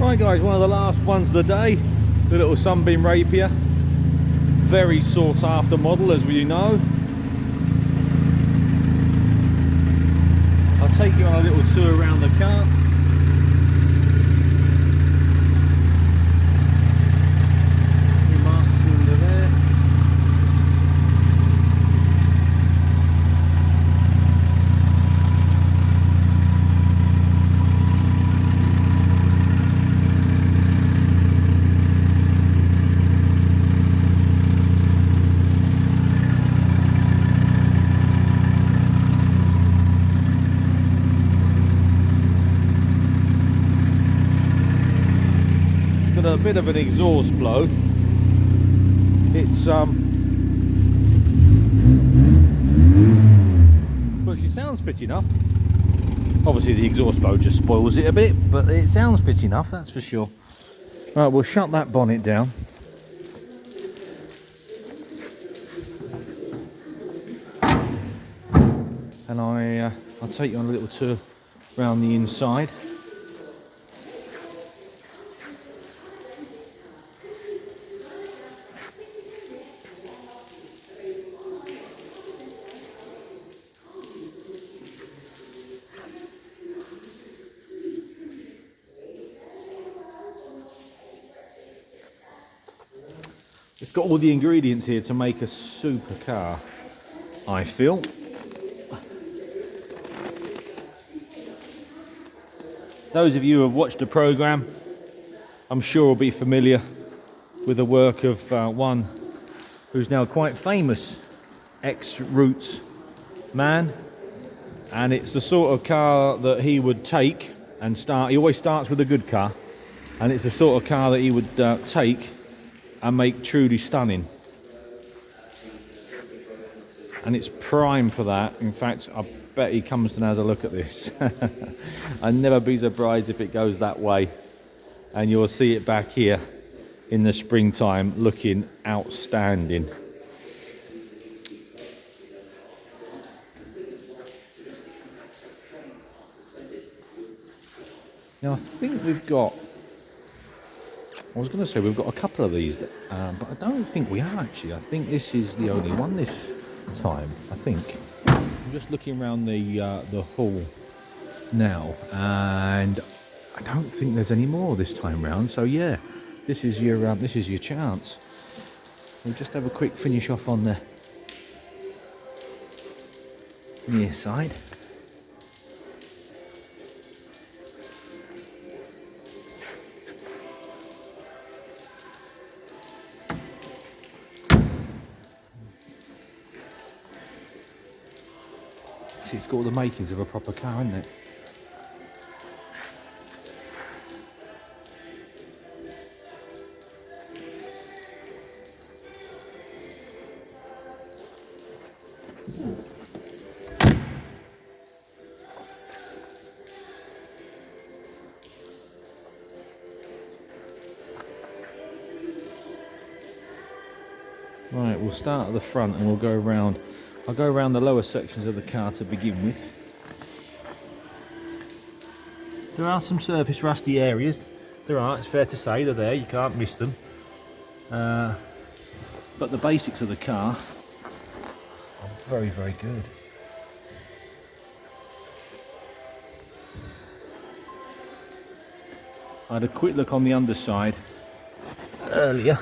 Right guys, one of the last ones of the day, the little Sunbeam Rapier. Very sought after model, as you know. I'll take you on a little tour around the car. New master cylinder there. A bit of an exhaust blow. It's but she sounds fit enough. Obviously the exhaust blow just spoils it a bit, but it sounds fit enough, that's for sure. Right, we'll shut that bonnet down. And I'll take you on a little tour around the inside. It's got all the ingredients here to make a super car, I feel. Those of you who have watched the programme, I'm sure will be familiar with the work of one who's now quite famous ex-Roots man. And it's the sort of car that he would take and start. He always starts with a good car. And it's the sort of car that he would take and make truly stunning. And it's prime for that. In fact, I bet he comes and has a look at this. I'd never be surprised if it goes that way. And you'll see it back here in the springtime looking outstanding. Now I think we've got, I was going to say we've got a couple of these, but I don't think we are actually. I think this is the only one this time, I think. I'm just looking around the hall now, and I don't think there's any more this time round. So yeah, this is your chance. We'll just have a quick finish off on the near side. It's got all the makings of a proper car, hasn't it? Right, we'll start at the front and we'll go around. I'll go around the lower sections of the car to begin with. There are some surface rusty areas. There are, it's fair to say, they're there, you can't miss them. But the basics of the car are very, very good. I had a quick look on the underside earlier.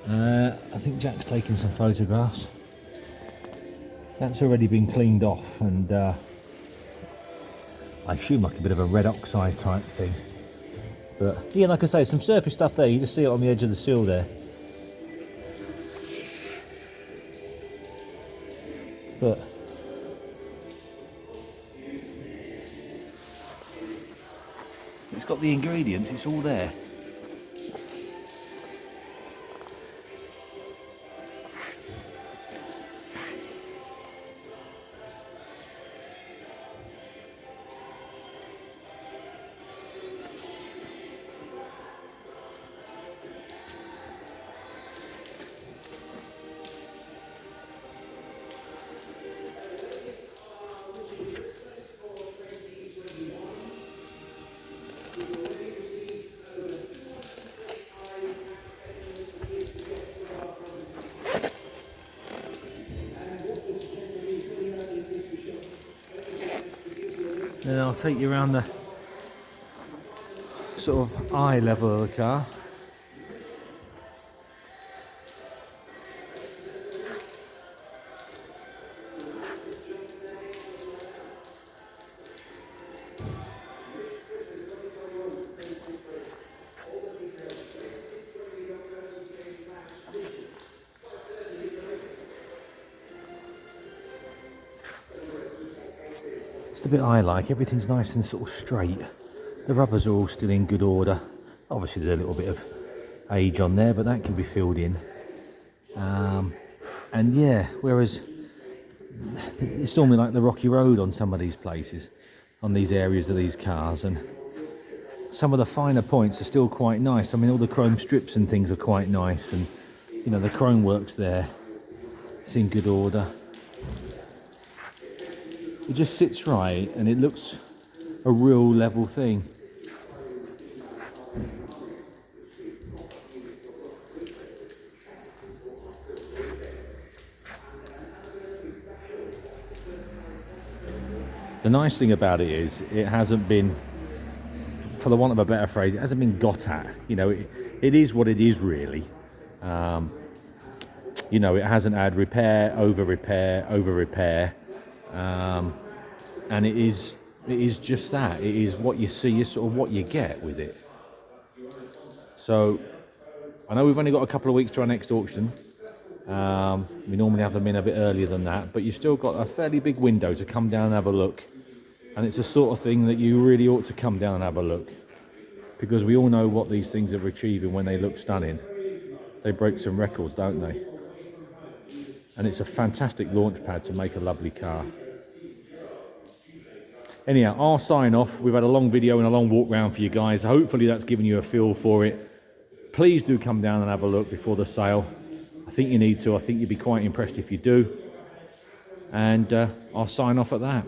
I think Jack's taken some photographs. That's already been cleaned off, and I assume like a bit of a red oxide type thing. But yeah, like I say, some surface stuff there. You just see it on the edge of the sill there. But it's got the ingredients, it's all there. Then I'll take you around the sort of eye level of the car. It's the bit I like, everything's nice and sort of straight. The rubbers are all still in good order. Obviously there's a little bit of age on there, but that can be filled in. And yeah, whereas it's normally like the rocky road on some of these places, on these areas of these cars, and some of the finer points are still quite nice. I mean, all the chrome strips and things are quite nice, and you know, the chrome work's there. It's in good order. It just sits right and it looks a real level thing. The nice thing about it is it hasn't been, for the want of a better phrase, it hasn't been got at. You know, it is what it is really. You know, it hasn't had repair, over repair, over repair. And it is just that. It is what you see, is sort of what you get with it. So I know we've only got a couple of weeks to our next auction. We normally have them in a bit earlier than that, but you've still got a fairly big window to come down and have a look. And it's the sort of thing that you really ought to come down and have a look, because we all know what these things are achieving when they look stunning. They break some records, don't they? And it's a fantastic launch pad to make a lovely car. Anyhow, I'll sign off. We've had a long video and a long walk round for you guys. Hopefully that's given you a feel for it. Please do come down and have a look before the sale. I think you need to. I think you'd be quite impressed if you do. And I'll sign off at that.